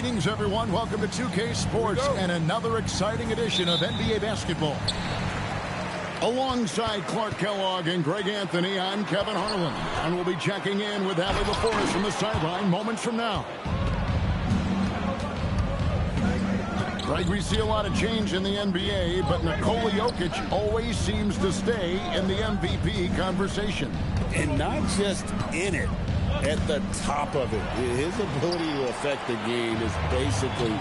Greetings, everyone. Welcome to 2K Sports and another exciting edition of NBA basketball. Alongside Clark Kellogg and Greg Anthony, I'm Kevin Harlan, and we'll be checking in with Allie LaForest from the sideline moments from now. Greg, we see a lot of change in the NBA, but Nikola Jokic always seems to stay in the MVP conversation. And not just in it, at the top of it. His ability to affect the game is basically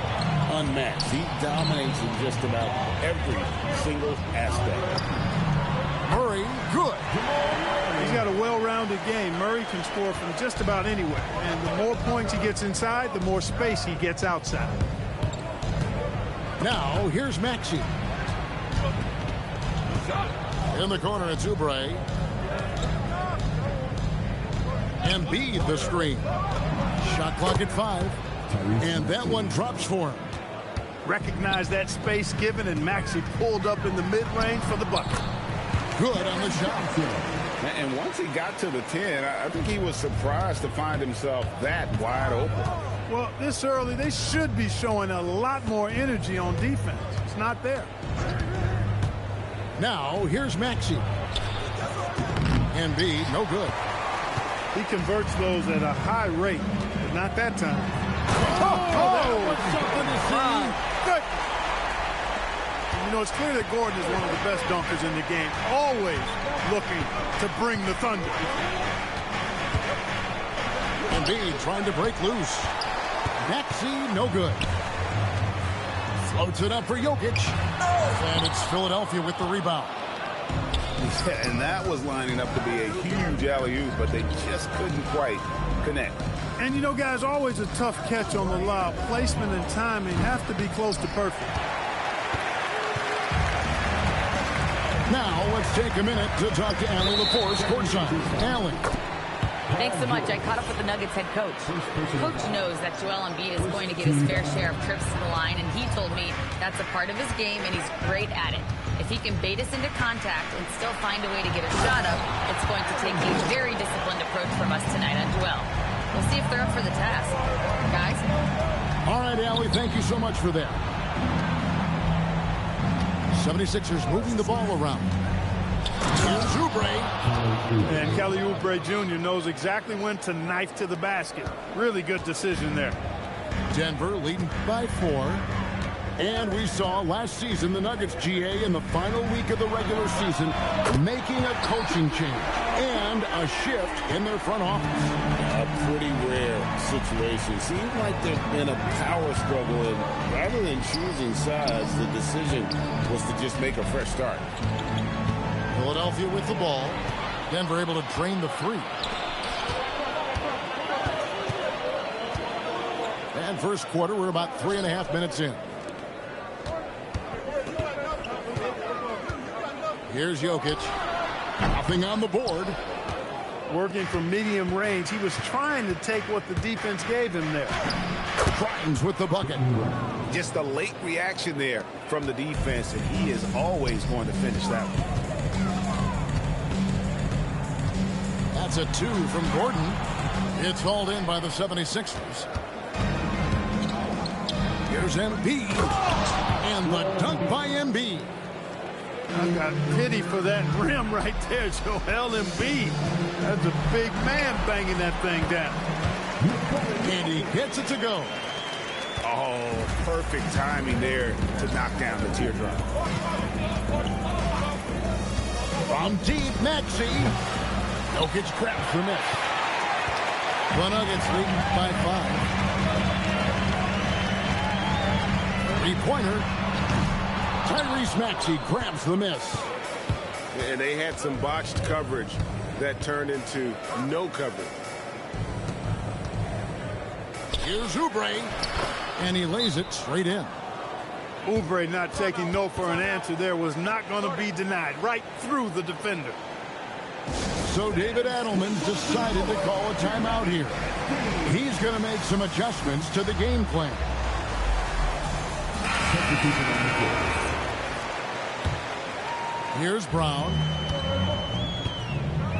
unmatched. He dominates in just about every single aspect. Murray, good. He's got a well-rounded game. Murray can score from just about anywhere. And the more points he gets inside, the more space he gets outside. Now, here's Maxey. In the corner, it's Oubre. Embiid the screen. Shot clock at 5. And that one drops for him. Recognize that space given, and Maxey pulled up in the mid-range for the bucket. Good on the shot. And once he got to the 10, I think he was surprised to find himself that wide open. Well, this early, they should be showing a lot more energy on defense. It's not there. Now, here's Maxey. Embiid, no good. He converts those at a high rate, but not that time. Something to see. Good. You know, it's clear that Gordon is one of the best dunkers in the game, always looking to bring the thunder. Embiid trying to break loose. Maxey, no good. Floats it up for Jokic. And it's Philadelphia with the rebound. And that was lining up to be a huge alley-oop, but they just couldn't quite connect. And, you know, guys, always a tough catch on the lob. Placement and timing have to be close to perfect. Now, let's take a minute to talk to Allie LaForest courtside. Allie. Thanks so much. I caught up with the Nuggets head coach. Coach knows that Joel Embiid is going to get his fair share of trips to the line, and he told me that's a part of his game, and he's great at it. If he can bait us into contact and still find a way to get a shot up, it's going to take a very disciplined approach from us tonight on Joel. We'll see if they're up for the task. Guys? All right, Allie, thank you so much for that. 76ers moving the ball around. Here's Oubre. And Kelly Oubre Jr. knows exactly when to knife to the basket. Really good decision there. Denver leading by 4. And we saw last season the Nuggets, GA, in the final week of the regular season, making a coaching change and a shift in their front office. A pretty rare situation. Seems like there's been a power struggle, and rather than choosing sides, the decision was to just make a fresh start. Philadelphia with the ball. Denver able to drain the 3. And first quarter, we're about 3.5 minutes in. Here's Jokic. Nothing on the board. Working from medium range. He was trying to take what the defense gave him there. Grimes with the bucket. Just a late reaction there from the defense, and he is always going to finish that one. That's a 2 from Gordon. It's hauled in by the 76ers. Here's Embiid. And the dunk by Embiid. I've got pity for that rim right there, Joel Embiid. That's a big man banging that thing down. And he gets it to go. Oh, perfect timing there to knock down the teardrop. From deep, Maxey. Jokic grabs the miss. The Nuggets leading by 5. Three-pointer. Tyrese Maxey grabs the miss. And they had some botched coverage that turned into no coverage. Here's Oubre. And he lays it straight in. Oubre not taking no for an answer there was not going to be denied. Right through the defender. So David Adelman's decided to call a timeout here. He's going to make some adjustments to the game plan. Here's Brown.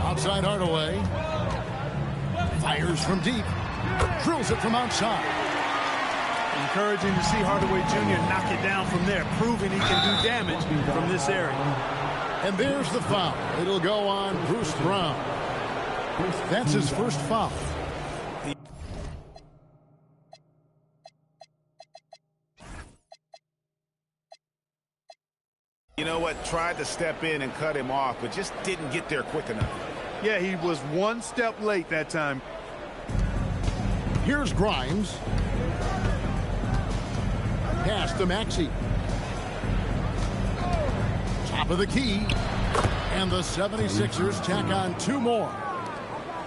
Outside Hardaway. Fires from deep. Drills it from outside. Encouraging to see Hardaway Jr. knock it down from there, proving he can do damage from this area. And there's the foul. It'll go on Bruce Brown. That's his first foul. You know what? Tried to step in and cut him off, but just didn't get there quick enough. Yeah, he was one step late that time. Here's Grimes. Pass to Maxey. Top of the key. And the 76ers tack on 2 more.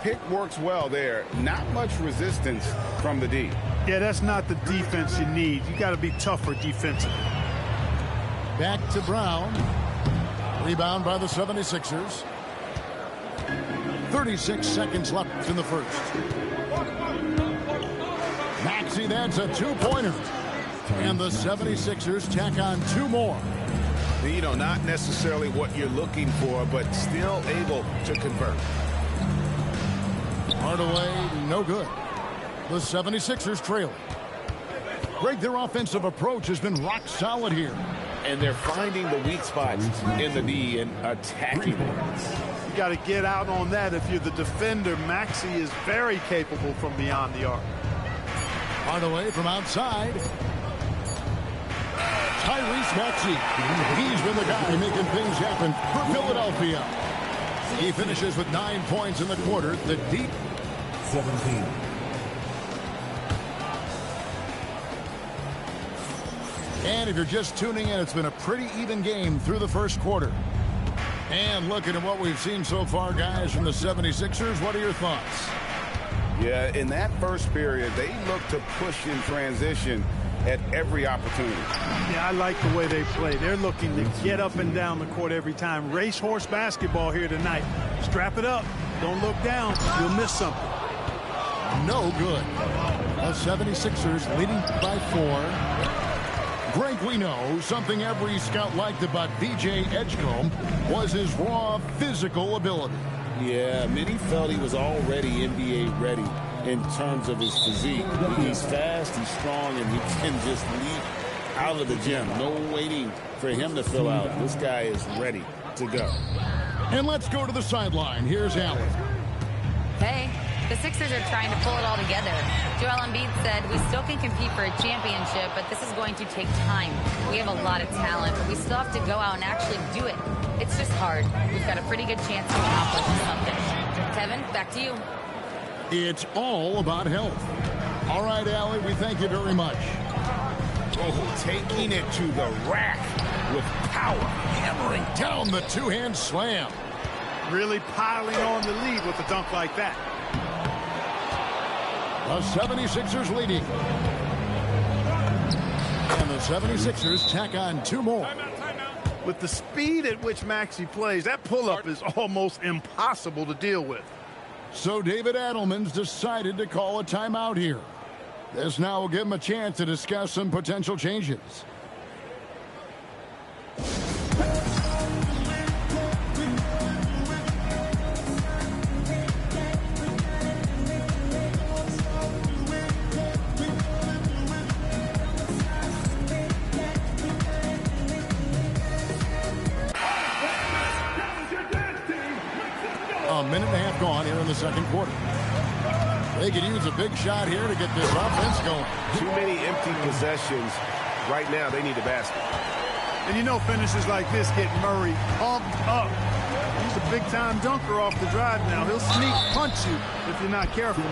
Pick works well there. Not much resistance from the D. Yeah, that's not the defense you need. You got to be tougher defensively. Back to Brown. Rebound by the 76ers. 36 seconds left in the first. Maxey, that's a 2-pointer. And the 76ers tack on 2 more. You know, not necessarily what you're looking for, but still able to convert. Hardaway, no good. The 76ers trail. Greg, their offensive approach has been rock solid here. And they're finding the weak spots in the D and attacking them. You got to get out on that if you're the defender. Maxey is very capable from beyond the arc. Hardaway from outside. Tyrese Maxey. He's been the guy making things happen for Philadelphia. He finishes with 9 points in the quarter. The deep 17. And if you're just tuning in, it's been a pretty even game through the first quarter. And looking at what we've seen so far, guys, from the 76ers, what are your thoughts? Yeah, in that first period, they looked to push in transition at every opportunity. Yeah, I like the way they play. They're looking to get up and down the court every time. Racehorse basketball here tonight. Strap it up. Don't look down. You'll miss something. No good. The 76ers leading by 4. Greg, we know something every scout liked about VJ Edgecombe was his raw physical ability. Yeah, many felt he was already NBA ready in terms of his physique. He's fast, he's strong, and he can just leap out of the gym. No waiting for him to fill out. This guy is ready to go. And let's go to the sideline. Here's Allen. Hey, the Sixers are trying to pull it all together. Joel Embiid said, we still can compete for a championship, but this is going to take time. We have a lot of talent, but we still have to go out and actually do it. It's just hard. We've got a pretty good chance to accomplish something. Kevin, back to you. It's all about health. All right, Allie, we thank you very much. Oh, taking it to the rack with power. Hammering down the two-hand slam. Really piling on the lead with a dunk like that. The 76ers leading. And the 76ers tack on 2 more. With the speed at which Maxey plays, that pull-up is almost impossible to deal with. So David Adelman's decided to call a timeout here. This now will give him a chance to discuss some potential changes. A minute and a half gone here in the second quarter. They could use a big shot here to get this offense going. Too many empty possessions. Right now, they need a basket. And you know finishes like this get Murray pumped up. He's a big-time dunker off the drive now. He'll sneak punch you if you're not careful.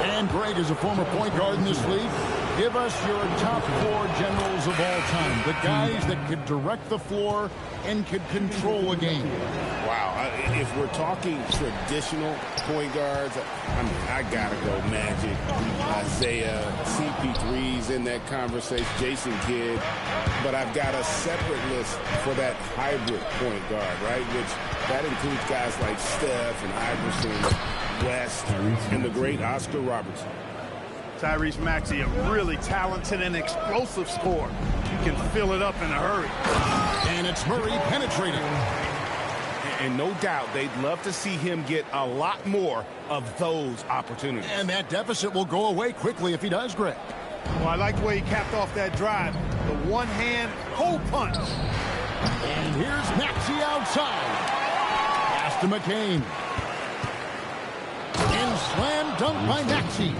And Greg is a former point guard in this league. Give us your top 4 generals of all time. The guys that could direct the floor and could control a game. Wow. If we're talking traditional point guards, I mean, I got to go Magic, Isaiah, CP3's in that conversation, Jason Kidd. But I've got a separate list for that hybrid point guard, right? Which that includes guys like Steph and Iverson, West, and the great Oscar Robertson. Tyrese Maxey, a really talented and explosive scorer. You can fill it up in a hurry. And it's Murray penetrating. And no doubt they'd love to see him get a lot more of those opportunities. And that deficit will go away quickly if he does, Greg. Well, I like the way he capped off that drive. The one-hand cold punch. And here's Maxey outside. Pass to McCain. And slam dunk by Maxey.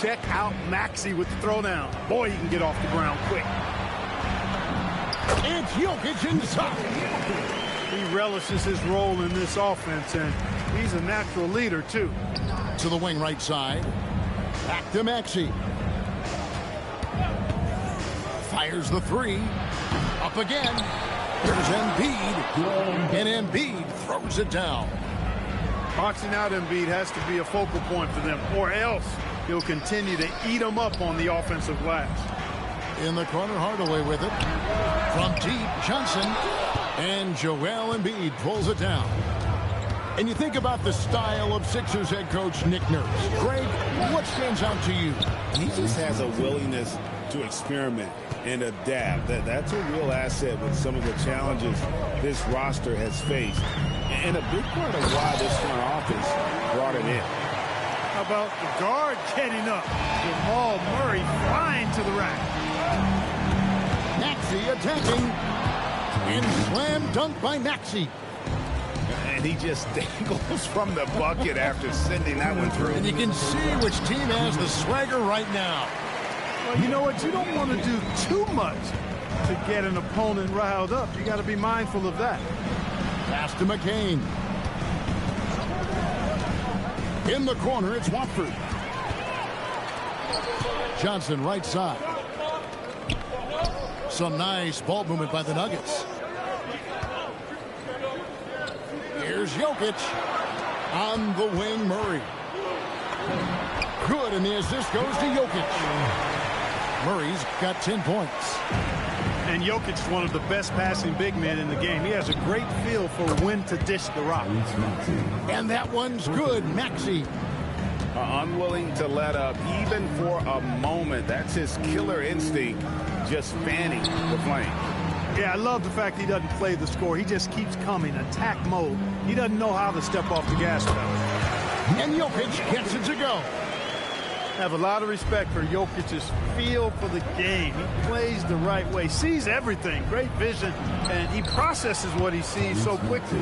Check out Maxey with the throwdown. Boy, he can get off the ground quick. It's Jokic inside. He relishes his role in this offense, and he's a natural leader, too. To the wing right side. Back to Maxey. Fires the three. Up again. There's Embiid. And Embiid throws it down. Boxing out Embiid has to be a focal point for them, or else he'll continue to eat them up on the offensive glass. In the corner, Hardaway with it. From deep, Johnson. And Joel Embiid pulls it down. And you think about the style of Sixers head coach Nick Nurse. Greg, what stands out to you? He just has a willingness to experiment and adapt. That's a real asset with some of the challenges this roster has faced. And a big part of why this front office brought it in. How about the guard getting up? Jamal Murray flying to the rack. Maxey attacking. And slam dunk by Maxey. And he just dangles from the bucket after sending that one through. And you can see which team has the swagger right now. Well, you know what? You don't want to do too much to get an opponent riled up. You got to be mindful of that. Pass to McCain. In the corner, it's Watford. Johnson right side. Some nice ball movement by the Nuggets. Here's Jokic. On the wing, Murray. Good, and the assist goes to Jokic. Murray's got 10 points. And Jokic is one of the best passing big men in the game. He has a great feel for when to dish the rock. And that one's good, Maxey. Unwilling to let up even for a moment. That's his killer instinct, just fanning the flame. Yeah, I love the fact he doesn't play the score. He just keeps coming, attack mode. He doesn't know how to step off the gas pedal. And Jokic gets it to go. I have a lot of respect for Jokic's feel for the game. He plays the right way, sees everything, great vision, and he processes what he sees so quickly.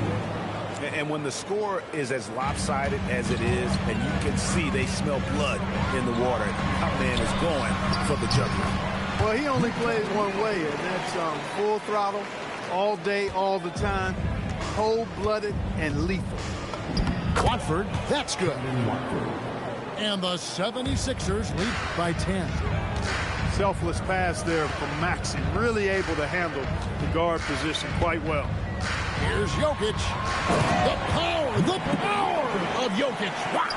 And when the score is as lopsided as it is, and you can see they smell blood in the water, our man is going for the jugular. Well, he only plays one way, and that's full throttle, all day, all the time, cold-blooded and lethal. Watford, that's good. And the 76ers lead by 10. Selfless pass there from Maxey, really able to handle the guard position quite well. Here's Jokic. The power of Jokic. Wow.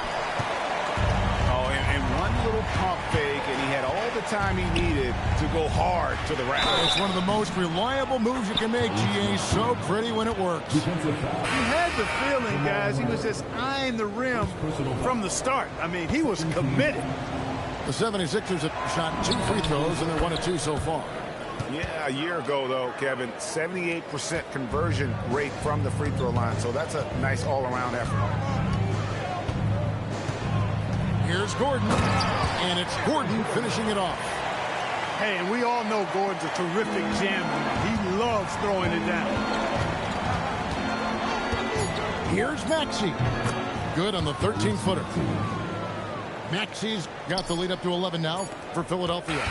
Oh, and one little pump fake, and he had all the time he needed to go hard to the rack. It's one of the most reliable moves you can make, GA. So pretty when it works. He had the feeling, guys, he was just eyeing the rim from the start. I mean, he was committed. The 76ers have shot 2 free throws, and they're 1 of 2 so far. Yeah, a year ago, though, Kevin, 78% conversion rate from the free throw line. So that's a nice all-around effort. Here's Gordon, and it's Gordon finishing it off. Hey, and we all know Gordon's a terrific jammer. He loves throwing it down. Here's Maxey. Good on the 13-footer. Maxey's got the lead up to 11 now for Philadelphia.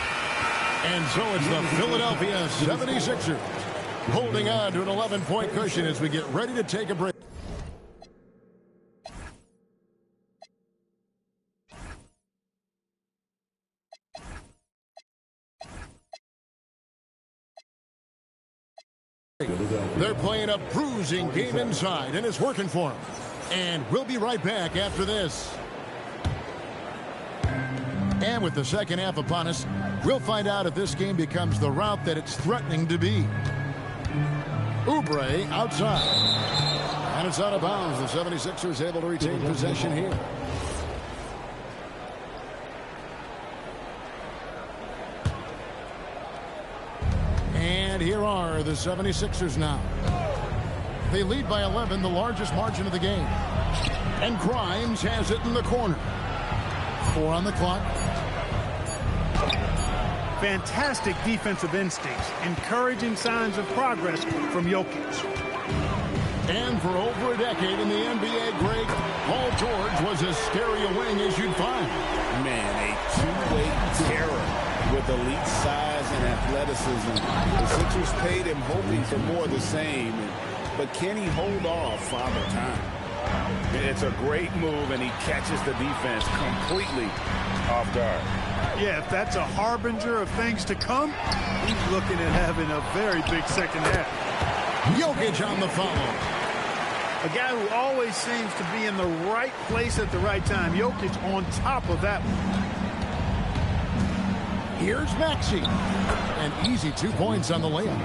And so it's the Philadelphia 76ers holding on to an 11-point cushion as we get ready to take a break. They're playing a bruising game inside, and it's working for them. And we'll be right back after this. And with the second half upon us, we'll find out if this game becomes the route that it's threatening to be. Oubre outside. And it's out of bounds. The 76ers able to retain possession here. And here are the 76ers now. They lead by 11, the largest margin of the game. And Grimes has it in the corner. 4 on the clock. Fantastic defensive instincts, encouraging signs of progress from Jokic. And for over a decade in the NBA, Greg, Paul George was as scary a wing as you'd find. Man, a two-way terror with elite size and athleticism. The Sixers paid him hoping for more of the same, but can he hold off Father Time? It's a great move, and he catches the defense completely off guard. Yeah, if that's a harbinger of things to come, he's looking at having a very big second half. Jokic on the follow. A guy who always seems to be in the right place at the right time. Jokic on top of that one. Here's Maxey. An easy 2 points on the layup.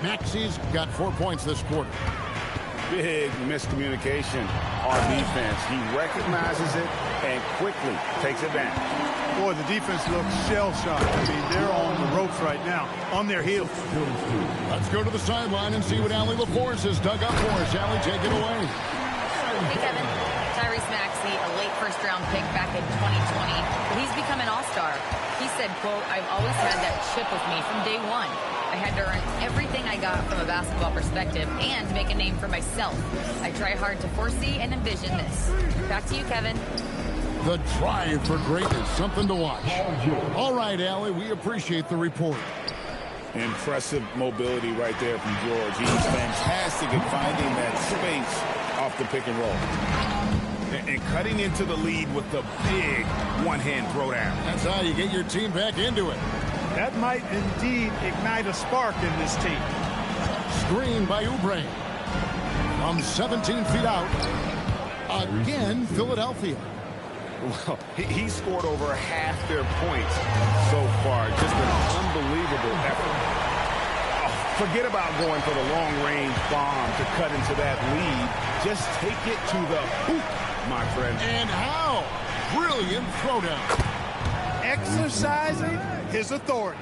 Maxey's got 4 points this quarter. Big miscommunication on defense. He recognizes it and quickly takes advantage. Boy, the defense looks shell-shocked. I mean, they're on the ropes right now, on their heels. Let's go to the sideline and see what Allie LaForce has dug up for us. Allie, take it away. Hey, Kevin. Tyrese Maxey, a late first-round pick back in 2020, but he's become an all-star. He said, quote, "I've always had that chip with me from day one. I had to earn everything I got from a basketball perspective and make a name for myself. I try hard to foresee and envision this." Back to you, Kevin. The drive for greatness, something to watch. All right, Allie, we appreciate the report. Impressive mobility right there from George. He's fantastic at finding that space off the pick and roll. And cutting into the lead with the big one-hand throwdown. That's how you get your team back into it. That might indeed ignite a spark in this team. Screen by Oubre. From 17 feet out. Again, Philadelphia. Well, he scored over half their points so far. Just an unbelievable effort. Oh, forget about going for the long-range bomb to cut into that lead. Just take it to the hoop, my friend. And how? Brilliant throwdown. Exercising his authority.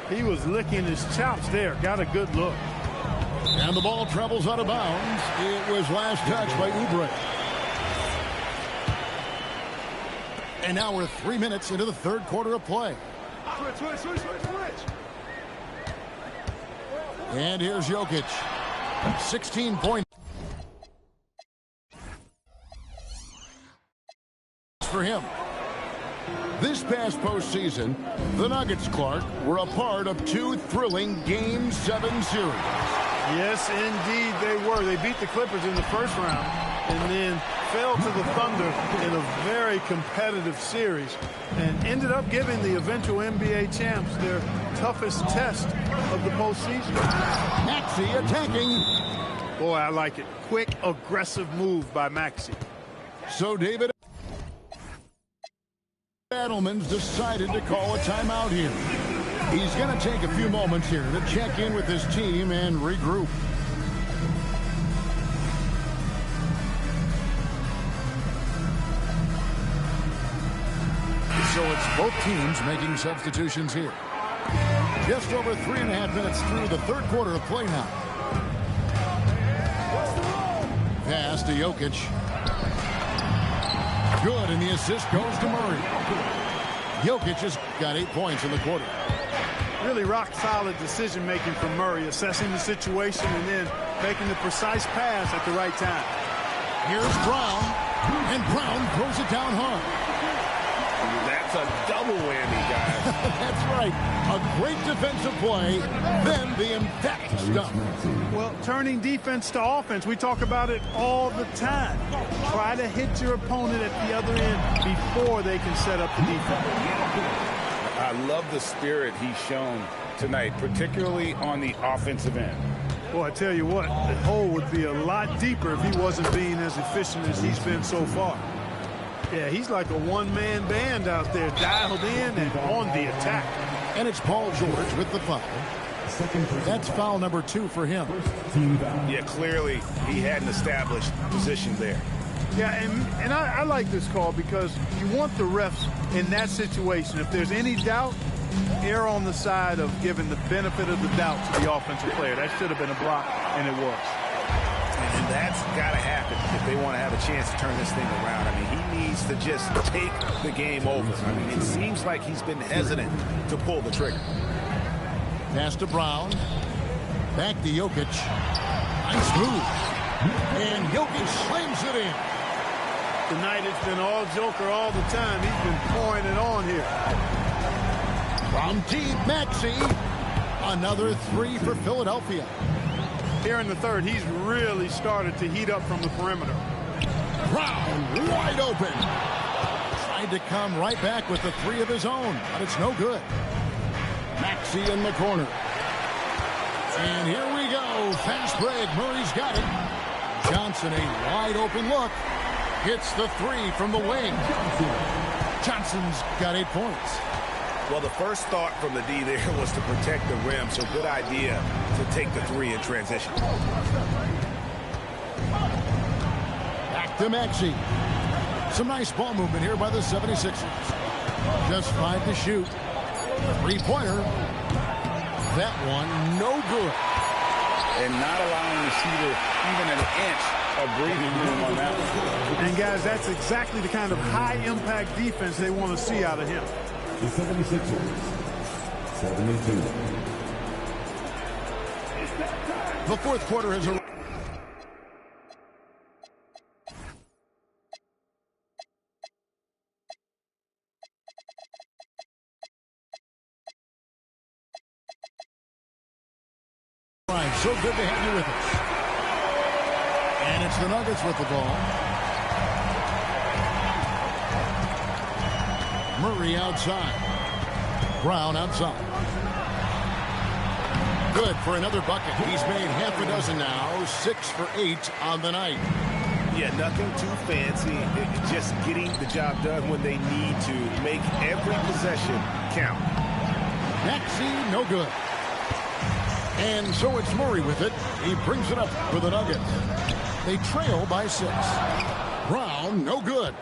He was licking his chops there. Got a good look. And the ball travels out of bounds. It was last touched by Oubre. And now we're 3 minutes into the third quarter of play. Switch. And here's Jokic. 16 points for him. This past postseason, the Nuggets, Clark, were a part of 2 thrilling Game 7 series. Yes, indeed they were. They beat the Clippers in the first round and then fell to the Thunder in a very competitive series and ended up giving the eventual NBA champs their toughest test of the postseason. Maxey attacking. Boy, I like it. Quick, aggressive move by Maxey. So David Adelman's decided to call a timeout here. He's going to take a few moments here to check in with his team and regroup. So it's both teams making substitutions here. Just over 3.5 minutes through the third quarter of play now. Pass to Jokic. Good, and the assist goes to Murray. Jokic has got 8 points in the quarter. Really rock-solid decision-making from Murray, assessing the situation and then making the precise pass at the right time. Here's Brown, and Brown throws it down hard. That's a double whammy, guys. That's right. A great defensive play, then the emphatic stuff. Well, turning defense to offense, we talk about it all the time. Try to hit your opponent at the other end before they can set up the defense. I love the spirit he's shown tonight, particularly on the offensive end. Well, I tell you what, the hole would be a lot deeper if he wasn't being as efficient as he's been so far. Yeah, he's like a one-man band out there, dialed in and on the attack. And it's Paul George with the foul. That's foul number 2 for him. Yeah, clearly he had an established position there. Yeah, and I like this call because you want the refs in that situation. If there's any doubt, err on the side of giving the benefit of the doubt to the offensive player. That should have been a block, and it was. And that That's got to happen if they want to have a chance to turn this thing around. I mean, he needs to just take the game over. I mean, it seems like he's been hesitant to pull the trigger. Pass to Brown. Back to Jokic. Nice move. And Jokic slams it in. Tonight it's been all Joker all the time. He's been pouring it on here. From deep, Maxey. Another three for Philadelphia. Here in the third, he's really started to heat up from the perimeter. Brown wide open. Tried to come right back with the three of his own, but it's no good. Maxey in the corner. And here we go. Fast break. Murray's got it. Johnson, a wide open look. Hits the three from the wing. Johnson's got 8 points. Well, the first thought from the D there was to protect the rim, so good idea to take the three in transition. Back to Maxey. Some nice ball movement here by the 76ers. Just 5 to shoot. Three-pointer. That one, no good. And not allowing the shooter even an inch of breathing room on that one. And, guys, that's exactly the kind of high-impact defense they want to see out of him. The 76ers, 72. The fourth quarter has arrived. So good to have you with us. And it's the Nuggets with the ball. Murray outside. Brown outside. Good for another bucket. He's made half a dozen now. 6 for 8 on the night. Yeah, nothing too fancy. Just getting the job done when they need to. Make every possession count. Maxey, no good. And so it's Murray with it. He brings it up for the Nuggets. They trail by 6. Brown, no good.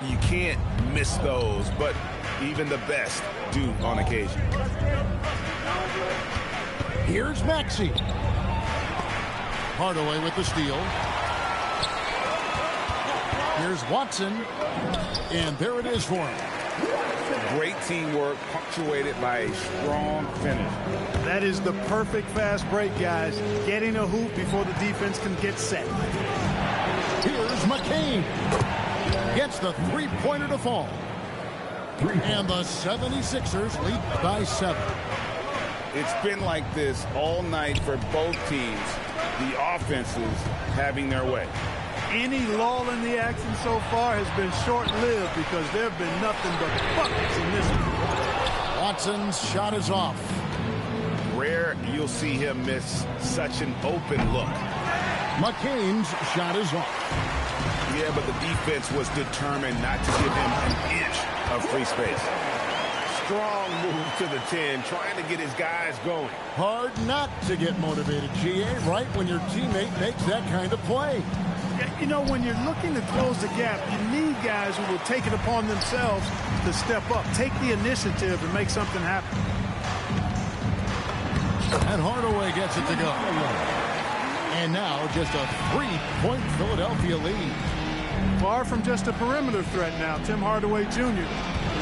You can't miss those, but even the best do on occasion. Here's Maxey. Hardaway with the steal. Here's Watson. And there it is for him. Great teamwork, punctuated by a strong finish. That is the perfect fast break, guys. Getting a hoop before the defense can get set. Here's McCain. Gets the three-pointer to fall. And the 76ers lead by 7. It's been like this all night for both teams. The offenses having their way. Any lull in the action so far has been short-lived because there have been nothing but buckets in this one. Watson's shot is off. Rare you'll see him miss such an open look. McCain's shot is off. Yeah, but the defense was determined not to give him an inch of free space. Strong move to the 10, trying to get his guys going. Hard not to get motivated, GA, right when your teammate makes that kind of play. You know, when you're looking to close the gap, you need guys who will take it upon themselves to step up, take the initiative and make something happen. And Hardaway gets it to go. And now just a 3-point Philadelphia lead. Far from just a perimeter threat now, Tim Hardaway Jr.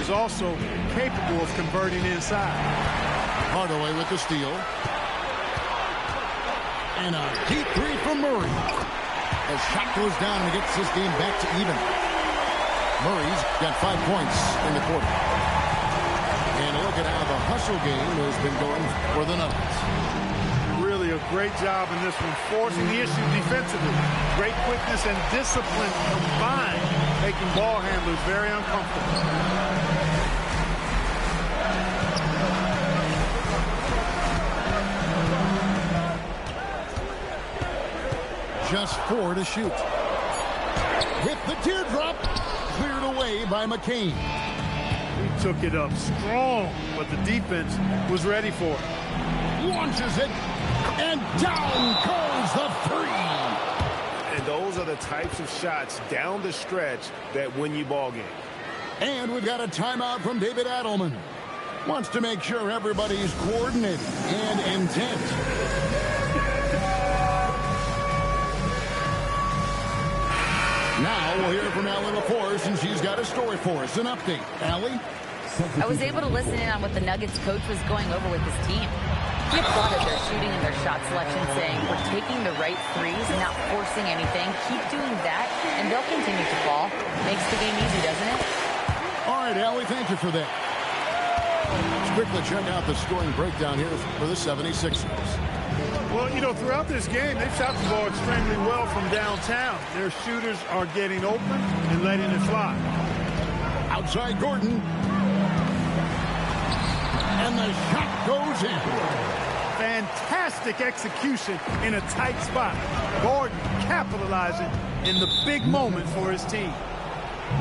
is also capable of converting inside. Hardaway with the steal. And a deep three from Murray. The shot goes down and gets this game back to even. Murray's got 5 points in the quarter. And look at how the hustle game has been going for the Nuggets. Really a great job in this one, forcing the issue defensively. Great quickness and discipline combined, making ball handlers very uncomfortable. Just 4 to shoot. With the teardrop, cleared away by McCain. He took it up strong, but the defense was ready for it. Launches it, and down goes the three. And those are the types of shots down the stretch that win you ball games. And we've got a timeout from David Adelman. Wants to make sure everybody's coordinated and intent. Now we'll hear from Allie LaForce, and she's got a story for us. An update. Allie? I was able to listen in on what the Nuggets coach was going over with his team. He applauded their shooting and their shot selection, saying, we're taking the right threes, not forcing anything. Keep doing that, and they'll continue to fall. Makes the game easy, doesn't it? All right, Allie, thank you for that. Let's quickly check out the scoring breakdown here for the 76ers. Well, you know, throughout this game, they've shot the ball extremely well from downtown. Their shooters are getting open and letting it fly. Outside Gordon. And the shot goes in. Fantastic execution in a tight spot. Gordon capitalizing in the big moment for his team.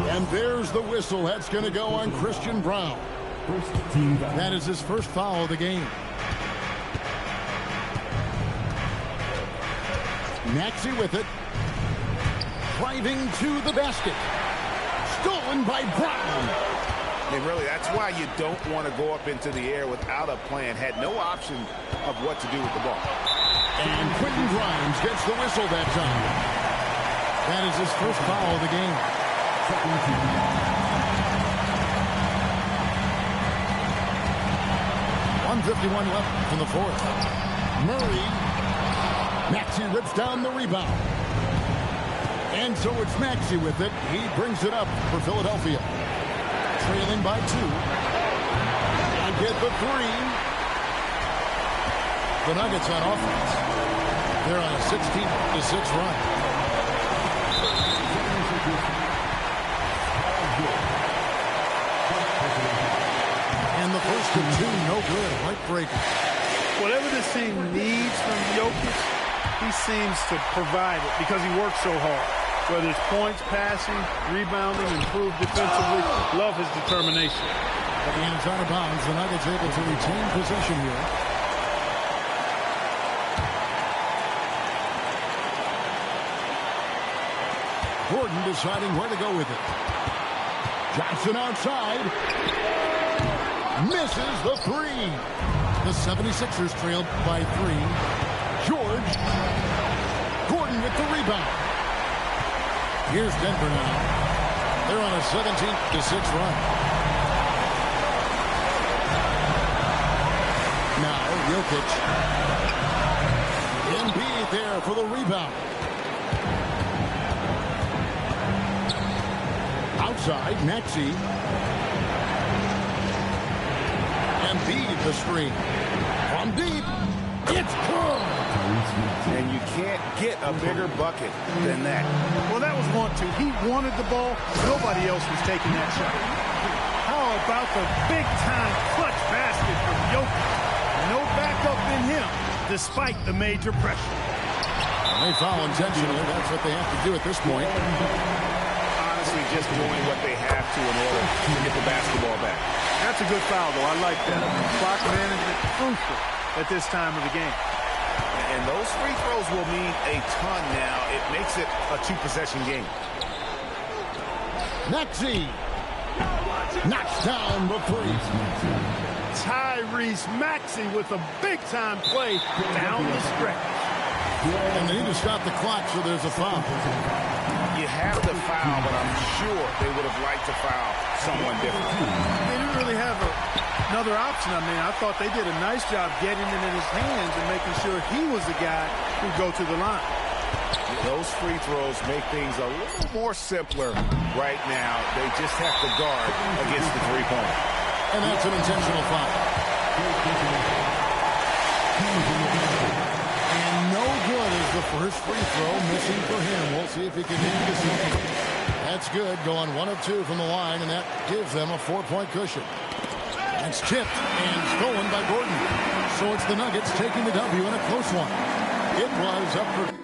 And there's the whistle. That's going to go on Christian Braun. That is his first foul of the game. Maxey with it. Driving to the basket. Stolen by Braun. And really, that's why you don't want to go up into the air without a plan. Had no option of what to do with the ball. And Quentin Grimes gets the whistle that time. That is his first foul of the game. 1:51 left in the fourth. Murray. Maxey rips down the rebound. And so it's Maxey with it. He brings it up for Philadelphia. Trailing by 2. And get the 3. The Nuggets on offense. They're on a 16-6 run. And the first of 2, no good. Right breaker. Whatever this team needs from Jokic, he seems to provide it because he works so hard. Whether it's points, passing, rebounding, improved defensively, love his determination. But the end is out of bounds. The Nuggets able to retain possession here. Gordon deciding where to go with it. Johnson outside. Misses the 3. The 76ers trailed by 3. George. Gordon with the rebound. Here's Denver now. They're on a 17-6 run. Now Jokic. Embiid there for the rebound. Outside, Maxey. Embiid the screen. From deep. It's good. And you can't get a bigger bucket than that. Well, that was 1-2. He wanted the ball. Nobody else was taking that shot. How about the big-time clutch basket from Jokic? No backup in him, despite the major pressure. They foul intentionally. That's what they have to do at this point. Honestly, just doing what they have to in order to get the basketball back. That's a good foul, though. I like that. Clock management crucial at this time of the game. And those free throws will mean a ton now. It makes it a 2-possession game. Maxey knocks down the 3. Tyrese Maxey with a big-time play down the stretch. And they need to stop the clock, so there's a foul. You have the foul, but I'm sure they would have liked to foul someone different. They didn't really have another option. I mean, I thought they did a nice job getting it in his hands and making sure he was the guy who'd go to the line. Those free throws make things a little more simpler right now. They just have to guard against the three-pointer. And that's an intentional foul. And no good is the first free throw missing for him. We'll see if he can hit the second. That's good, going 1 of 2 from the line, and that gives them a 4-point cushion. That's tipped and stolen by Gordon. So it's the Nuggets taking the W in a close one. It was up for...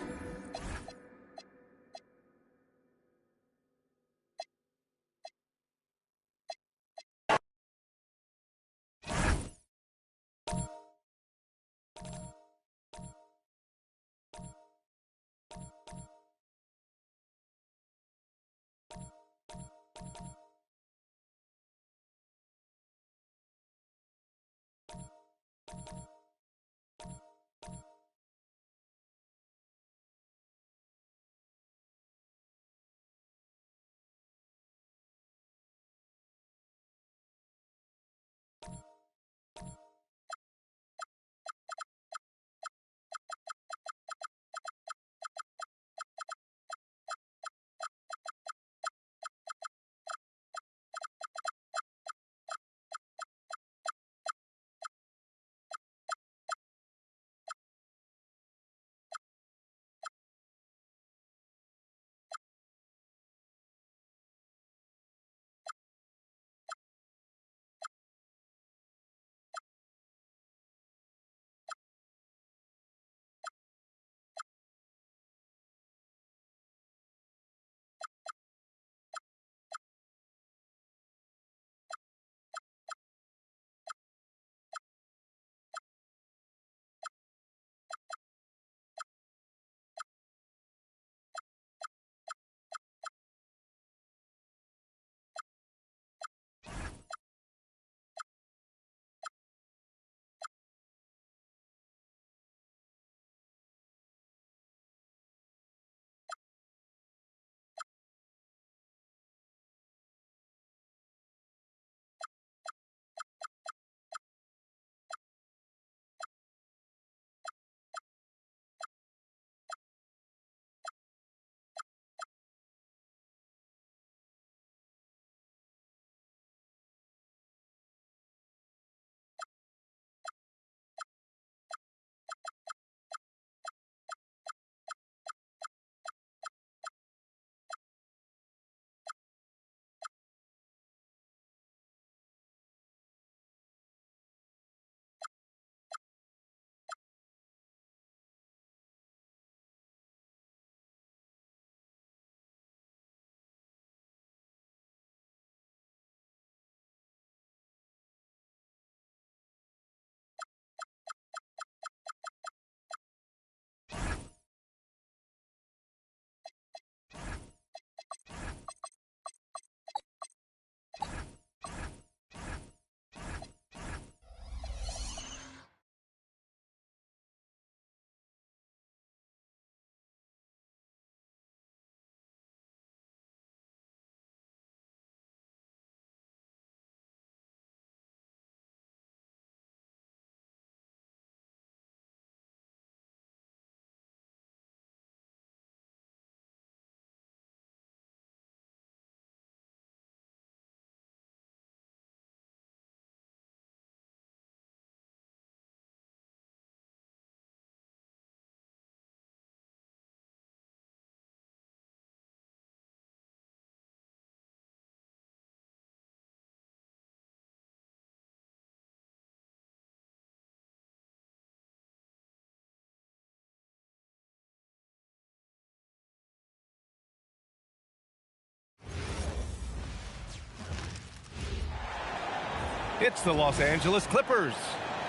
It's the Los Angeles Clippers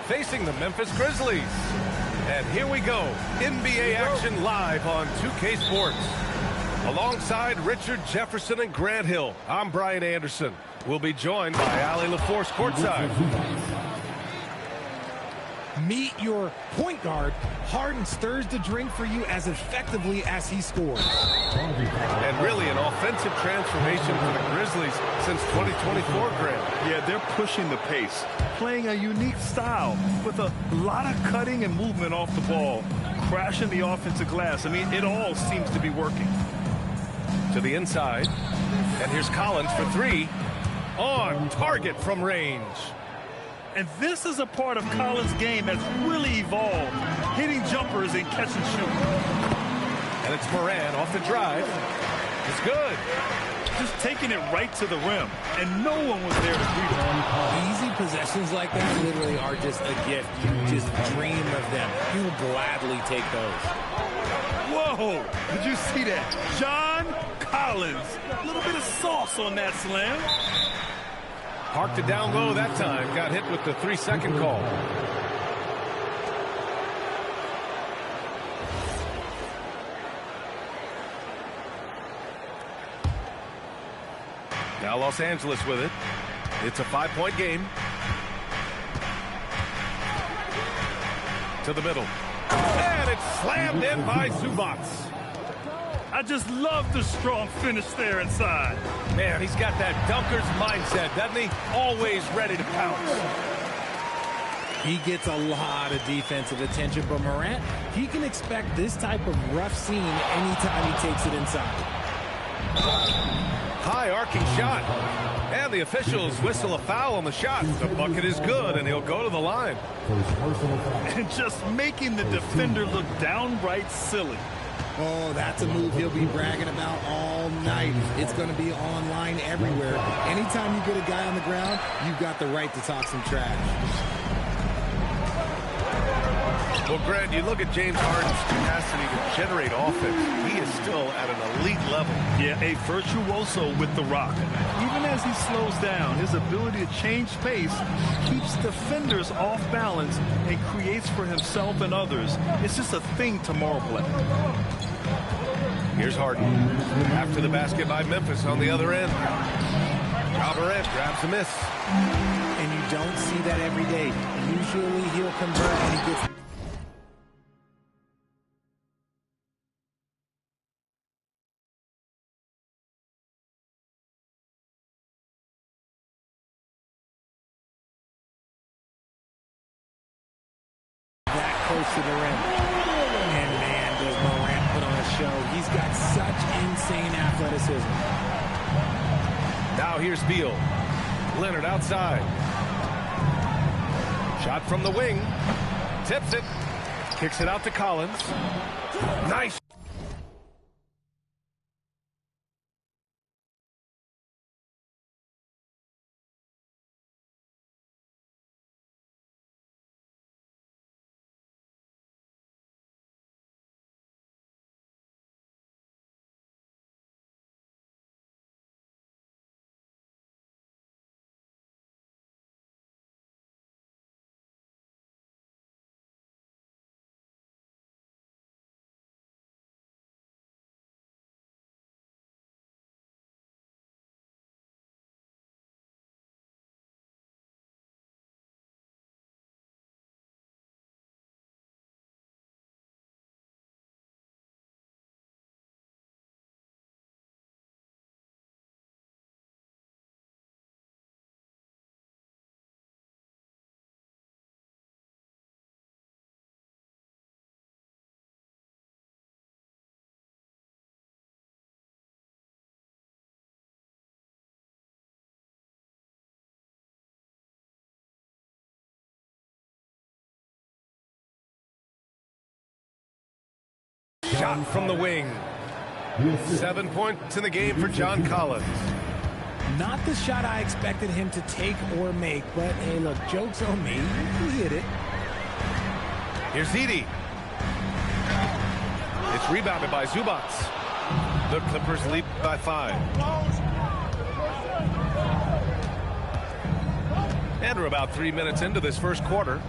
facing the Memphis Grizzlies. And here we go. NBA action live on 2K Sports. Alongside Richard Jefferson and Grant Hill, I'm Brian Anderson. We'll be joined by Ali LaForce courtside. Meet your point guard. Harden stirs the drink for you as effectively as he scores. And really an offensive transformation for the Grizzlies since 2024, Grant. Yeah, they're pushing the pace, playing a unique style with a lot of cutting and movement off the ball, crashing the offensive glass. I mean, it all seems to be working. To the inside, and here's Collins for three. On target from range. And this is a part of Collins' game that's really evolved, hitting jumpers and catch and shoot. And it's Moran off the drive. It's good. Just taking it right to the rim, and no one was there to greet him. Easy possessions like that literally are just a gift. You just dream of them. You'll gladly take those. Whoa! Did you see that? John Collins. A little bit of sauce on that slam. Parked it down low that time. Got hit with the 3-second call. Now Los Angeles with it. It's a 5-point game. To the middle. And it's slammed in by Zubac. I just love the strong finish there inside. Man, he's got that dunker's mindset, doesn't he? Always ready to pounce. He gets a lot of defensive attention, but Morant, he can expect this type of rough scene anytime he takes it inside. High arcing shot. And the officials whistle a foul on the shot. The bucket is good, and he'll go to the line. And just making the defender look downright silly. Oh, that's a move he'll be bragging about all night. It's going to be online everywhere. Anytime you get a guy on the ground, you've got the right to talk some trash. Well, Grant, you look at James Harden's capacity to generate offense. He is still at an elite level. Yeah, a virtuoso with the rock. Even as he slows down, his ability to change pace keeps defenders off balance and creates for himself and others. It's just a thing to marvel at. Here's Harden. After the basket by Memphis on the other end. Ja Morant grabs a miss. And you don't see that every day. Usually he'll convert when he gets... that close to the rim. And man, does Morant put on a show. He's got such insane athleticism. Now here's Beal. Leonard outside. Shot from the wing. Tips it. Kicks it out to Collins. Nice. Shot from the wing. 7 points in the game for John Collins. Not the shot I expected him to take or make, but hey, look, joke's on me. He hit it. Here's Edey. It's rebounded by Zubac. The Clippers lead by 5. And about 3 minutes into this first quarter.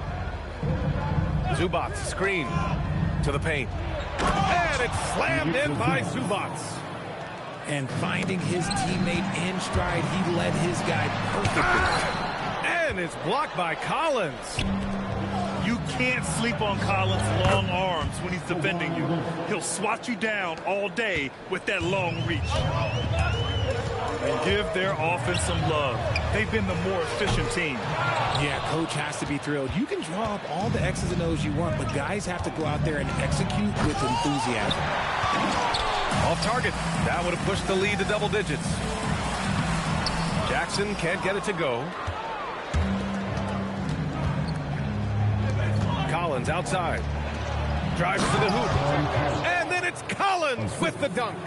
Zubac screen to the paint. And it's slammed in by Zubac. And finding his teammate in stride, he led his guy perfectly. And it's blocked by Collins. You can't sleep on Collins' long arms when he's defending you. He'll swat you down all day with that long reach. And give their offense some love. They've been the more efficient team. Yeah, coach has to be thrilled. You can draw up all the X's and O's you want, but guys have to go out there and execute with enthusiasm. Off target. That would have pushed the lead to double digits. Jackson can't get it to go. Collins outside. Drives to the hoop. And then it's Collins with the dunk.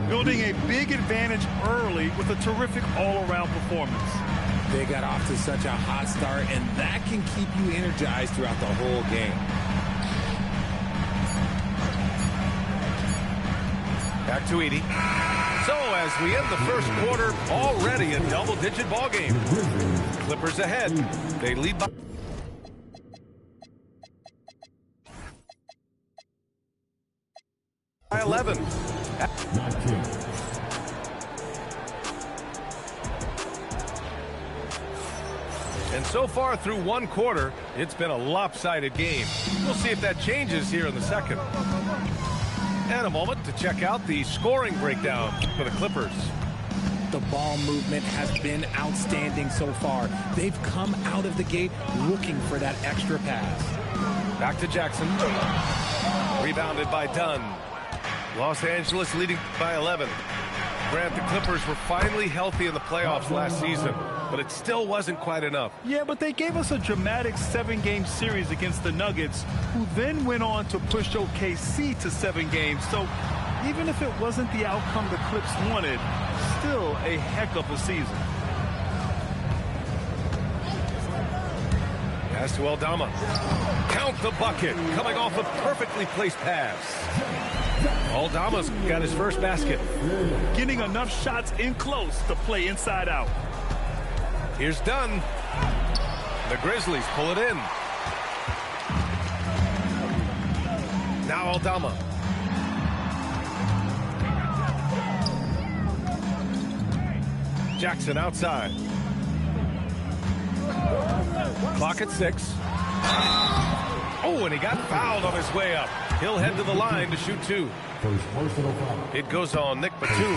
Building a big advantage early with a terrific all-around performance. They got off to such a hot start, and that can keep you energized throughout the whole game. Back to Edie. So as we end the first quarter, already a double-digit ball game. Clippers ahead. They lead by 11. And so far through one quarter, it's been a lopsided game. We'll see if that changes here in the second. And a moment to check out the scoring breakdown for the Clippers. The ball movement has been outstanding so far. They've come out of the gate looking for that extra pass. Back to Jackson. Rebounded by Dunn. Los Angeles leading by 11. Grant, the Clippers were finally healthy in the playoffs last season, but it still wasn't quite enough. Yeah, but they gave us a dramatic 7-game series against the Nuggets, who then went on to push OKC to 7 games. So even if it wasn't the outcome the Clips wanted, still a heck of a season. Pass to Aldama. Count the bucket, coming off a perfectly placed pass. Aldama's got his first basket. Getting enough shots in close to play inside out. Here's Dunn. The Grizzlies pull it in. Now Aldama. Jackson outside. Clock at 6. Oh, and he got fouled on his way up. He'll head to the line to shoot 2. It goes on Nick Batum.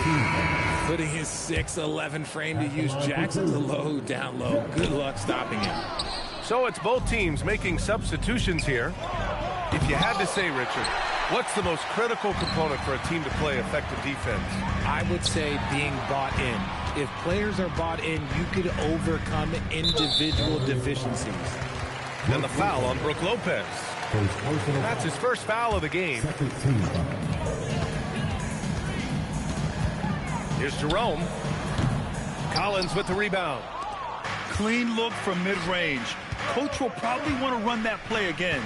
Putting his 6'11" frame to use. Jackson's a low, down low. Good luck stopping him. So it's both teams making substitutions here. If you had to say, Richard, what's the most critical component for a team to play effective defense? I would say being bought in. If players are bought in, you could overcome individual deficiencies. Then the foul on Brook Lopez. That's his first foul of the game. Here's Jerome. Collins with the rebound. Clean look from mid-range. Coach will probably want to run that play again.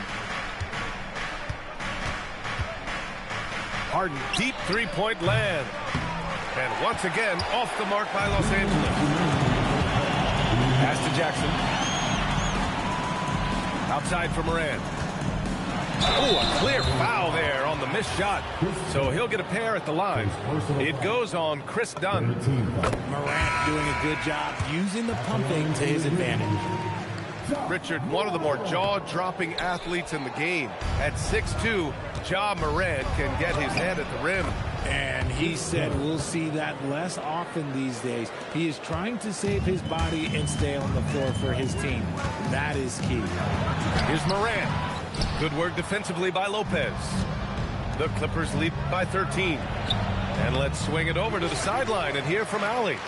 Harden, deep three-point land. And once again, off the mark by Los Angeles. Pass to Jackson. Outside for Moran. Oh, a clear foul there on the missed shot. So he'll get a pair at the line. It goes on Chris Dunn. Morant doing a good job using the pumping to his advantage. Richard, one of the more jaw-dropping athletes in the game. At 6'2", Ja Morant can get his head at the rim. And he said we'll see that less often these days. He is trying to save his body and stay on the floor for his team. That is key. Here's Morant. Good work defensively by Lopez. The Clippers lead by 13. And let's swing it over to the sideline and hear from Allie.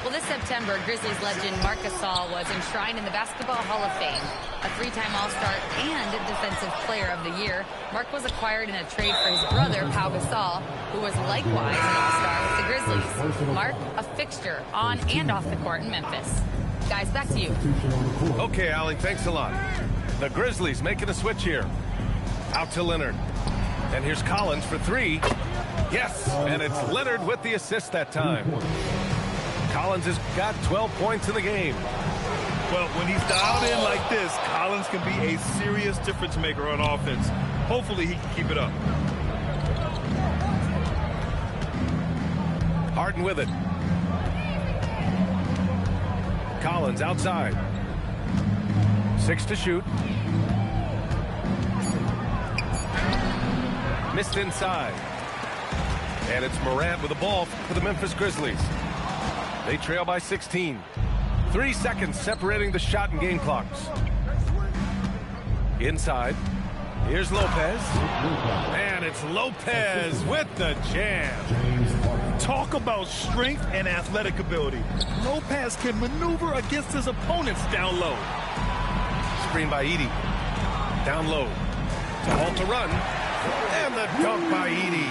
Well, this September, Grizzlies legend Marc Gasol was enshrined in the Basketball Hall of Fame. A 3-time All-Star and Defensive Player of the Year, Marc was acquired in a trade for his brother, Pau Gasol, who was likewise an All-Star with the Grizzlies. Marc, a fixture on and off the court in Memphis. Guys, back to you. Okay, Allie, thanks a lot. The Grizzlies making a switch here. Out to Leonard. And here's Collins for 3. Yes, and it's Leonard with the assist that time. Collins has got 12 points in the game. Well, when he's dialed in like this, Collins can be a serious difference maker on offense. Hopefully he can keep it up. Harden with it. Collins outside. 6 to shoot. Missed inside. And it's Morant with the ball for the Memphis Grizzlies. They trail by 16. 3 seconds separating the shot and game clocks. Inside. Here's Lopez. And it's Lopez with the jam. Talk about strength and athletic ability. Lopez can maneuver against his opponents down low. Screen by Edey. Down low. To halt the run. And the dunk by Edey.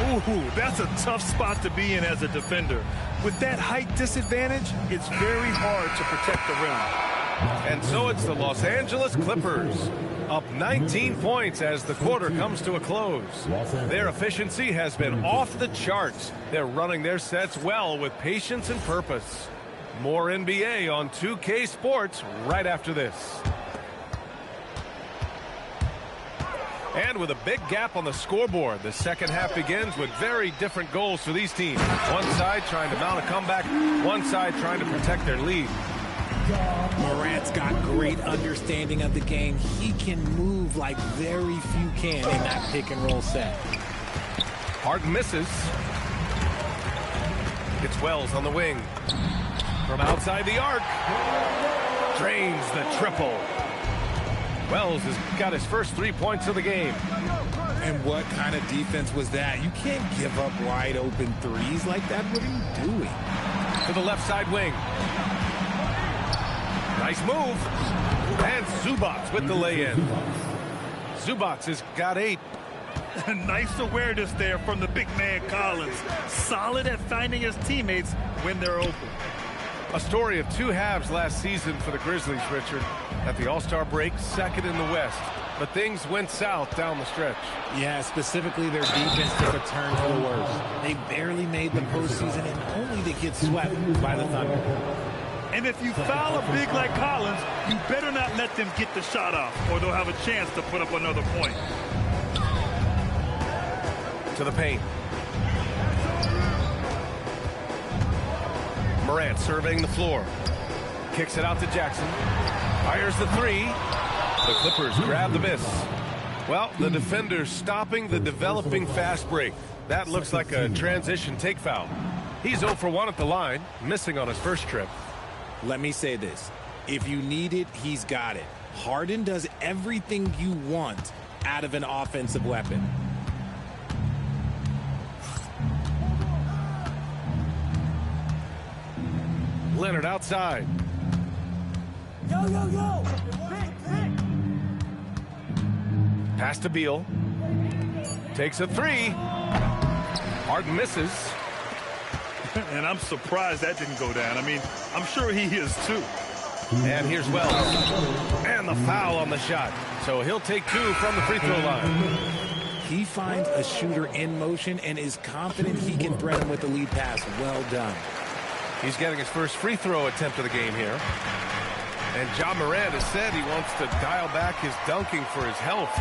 Ooh, that's a tough spot to be in as a defender. With that height disadvantage, it's very hard to protect the rim. And so it's the Los Angeles Clippers, up 19 points as the quarter comes to a close. Their efficiency has been off the charts. They're running their sets well with patience and purpose. More NBA on 2K Sports right after this. And with a big gap on the scoreboard, the second half begins with very different goals for these teams. One side trying to mount a comeback, one side trying to protect their lead. Morant's got great understanding of the game. He can move like very few can in that pick and roll set. Harden misses. It's Wells on the wing. From outside the arc. Drains the triple. Wells has got his first 3 points of the game. And what kind of defense was that? You can't give up wide open threes like that. What are you doing? To the left side wing. Nice move. And Zubac with the lay-in. Zubac has got 8. Nice awareness there from the big man Collins. Solid at finding his teammates when they're open. A story of 2 halves last season for the Grizzlies, Richard. At the All-Star break, second in the West. But things went south down the stretch. Yeah, specifically their defense took a turn for the worse. They barely made the postseason and only to get swept by the Thunder. And if you foul a big like Collins, you better not let them get the shot off, or they'll have a chance to put up another point. To the paint. Morant surveying the floor. Kicks it out to Jackson. Fires the 3. The Clippers grab the miss. Well, the defender's stopping the developing fast break. That looks like a transition take foul. He's 0 for 1 at the line, missing on his first trip. Let me say this. If you need it, he's got it. Harden does everything you want out of an offensive weapon. Leonard outside. Yo, yo, yo! Pass to Beal. Takes a 3. Harden misses. And I'm surprised that didn't go down. I mean, I'm sure he is too. And here's Wells. And the foul on the shot. So he'll take 2 from the free throw line. He finds a shooter in motion and is confident he can thread him with the lead pass. Well done. He's getting his first free throw attempt of the game here. And Ja Morant has said he wants to dial back his dunking for his health.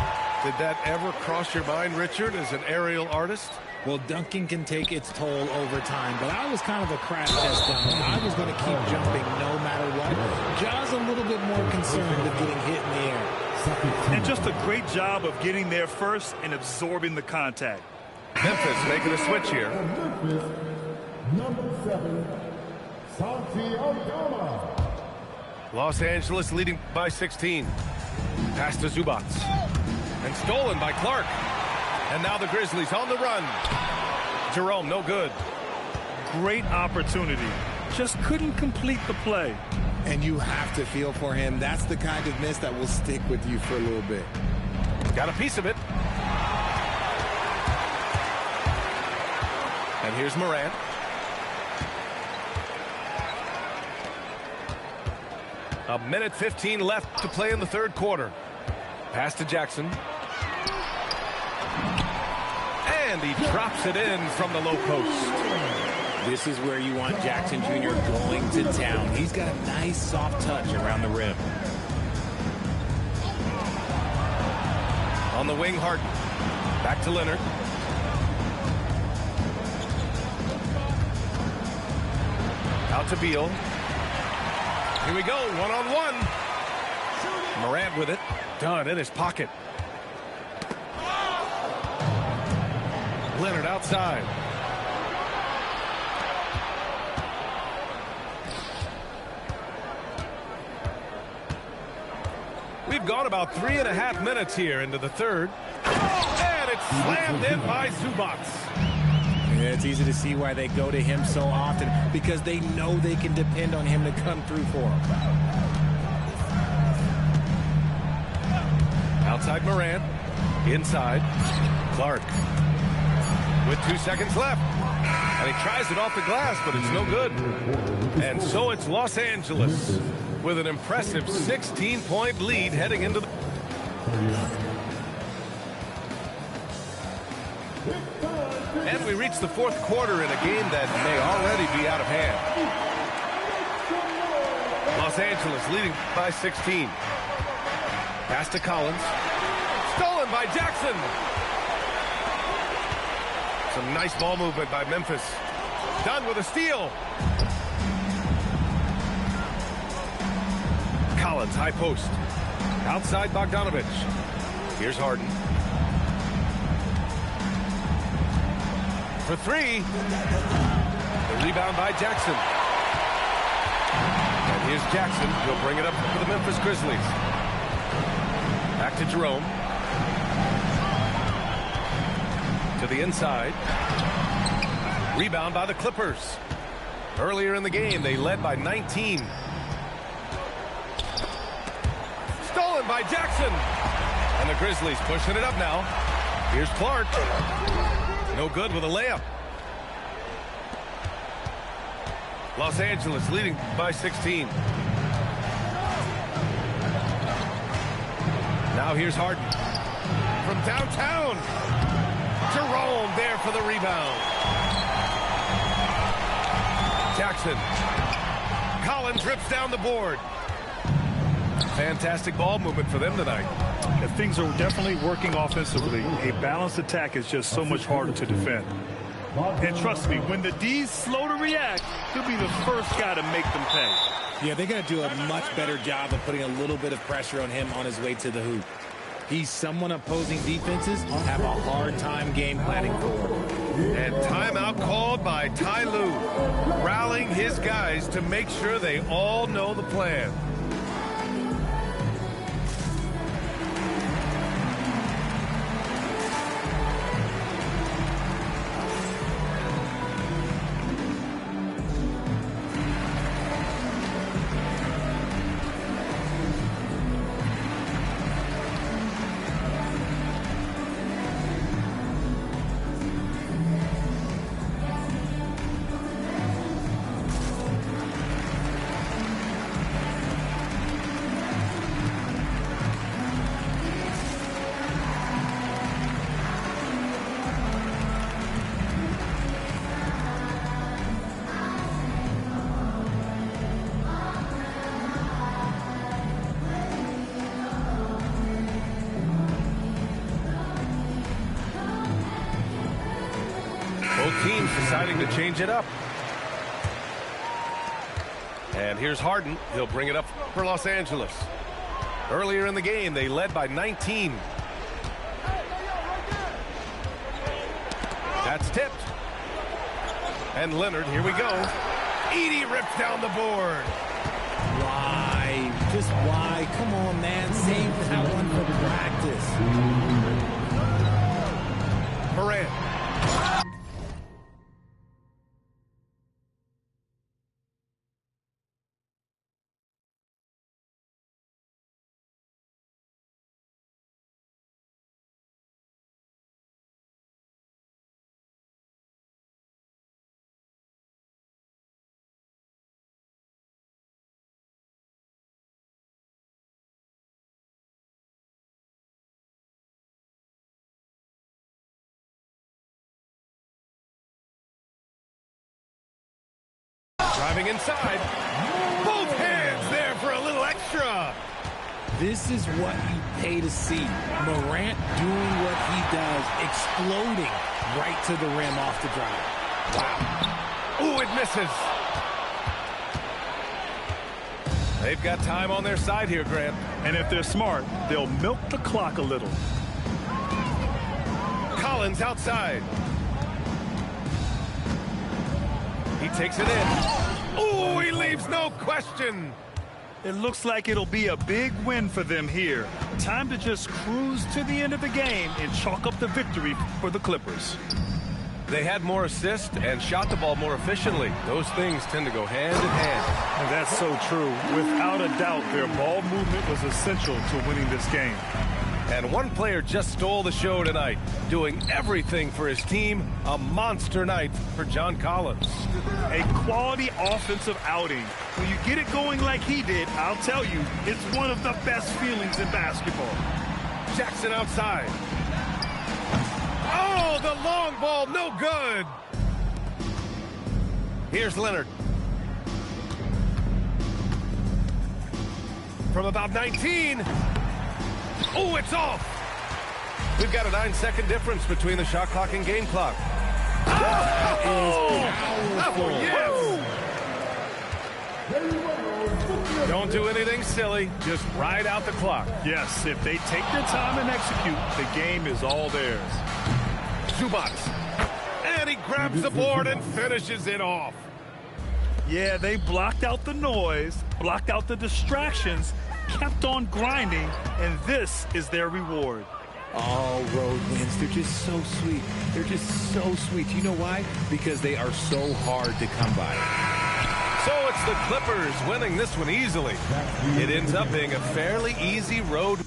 Did that ever cross your mind, Richard, as an aerial artist? Well, dunking can take its toll over time, but I was kind of a crash test dummy. I was going to keep jumping no matter what. Ja's a little bit more concerned with getting hit in the air. And just a great job of getting there first and absorbing the contact. Memphis making a switch here. Number 7, Santi Aldama. Los Angeles leading by 16. Pass to Zubac. And stolen by Clark. And now the Grizzlies on the run. Jerome, no good. Great opportunity. Just couldn't complete the play. And you have to feel for him. That's the kind of miss that will stick with you for a little bit. Got a piece of it. And here's Morant. A minute 15 left to play in the third quarter. Pass to Jackson. And he drops it in from the low post. This is where you want Jackson Jr. going to town. He's got a nice soft touch around the rim. On the wing, Harden. Back to Leonard. Out to Beal. Here we go, one-on-one. Morant with it. Done in his pocket. Leonard outside. We've gone about 3.5 minutes here into the third. And it's slammed in by Zubac. Yeah, it's easy to see why they go to him so often, because they know they can depend on him to come through for them. Outside Morant. Inside. Clark. With 2 seconds left. And he tries it off the glass, but it's no good. And so it's Los Angeles with an impressive 16-point lead heading into the... And we reach the fourth quarter in a game that may already be out of hand. Los Angeles leading by 16. Pass to Collins. Stolen by Jackson. Some nice ball movement by Memphis. Done with a steal. Collins, high post. Outside Bogdanovich. Here's Harden. For three. The rebound by Jackson. And here's Jackson. He'll bring it up for the Memphis Grizzlies. Back to Jerome. To the inside. Rebound by the Clippers. Earlier in the game, they led by 19. Stolen by Jackson. And the Grizzlies pushing it up now. Here's Clark. No good with a layup. Los Angeles leading by 16. Now here's Harden. From downtown. Jerome there for the rebound. Jackson. Collins rips down the board. Fantastic ball movement for them tonight. And things are definitely working offensively. A balanced attack is just so much harder to defend. And trust me, when the D's slow to react, he'll be the first guy to make them pay. Yeah, they're going to do a much better job of putting a little bit of pressure on him on his way to the hoop. He's someone opposing defenses have a hard time game planning for. And timeout called by Ty Lue, rallying his guys to make sure they all know the plan. Both teams deciding to change it up. And here's Harden. He'll bring it up for Los Angeles. Earlier in the game, they led by 19. That's tipped. And Leonard, here we go. Edey rips down the board. Why? Just why? Come on, man. Save that one for practice. Morant. Driving inside. Both hands there for a little extra. This is what you pay to see. Morant doing what he does, exploding right to the rim off the drive. Wow. Ooh, it misses. They've got time on their side here, Grant. And if they're smart, they'll milk the clock a little. Collins outside. He takes it in. Ooh, he leaves no question. It looks like it'll be a big win for them here. Time to just cruise to the end of the game and chalk up the victory for the Clippers. They had more assists and shot the ball more efficiently. Those things tend to go hand in hand. And that's so true. Without a doubt, their ball movement was essential to winning this game. And one player just stole the show tonight, doing everything for his team. A monster night for John Collins. A quality offensive outing. When you get it going like he did, I'll tell you, it's one of the best feelings in basketball. Jackson outside. Oh, the long ball, no good. Here's Leonard. From about 19. Oh, it's off. We've got a 9-second difference between the shot clock and game clock. Oh, yes. Don't do anything silly. Just ride out the clock. Yes, if they take their time and execute, the game is all theirs. Zubac. And he grabs the board and finishes it off. Yeah, they blocked out the noise, blocked out the distractions, kept on grinding, and this is their reward. All road wins. They're just so sweet. They're just so sweet. You know why? Because they are so hard to come by. So it's the Clippers winning this one easily. It ends up being a fairly easy road.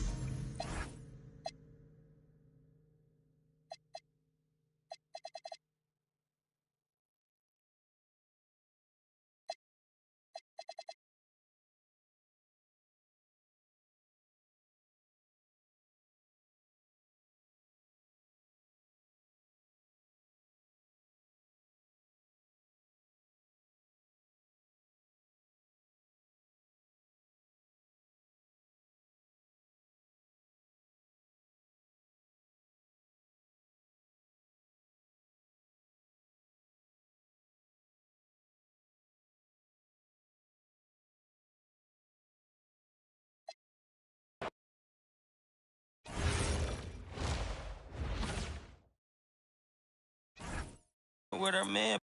With her man.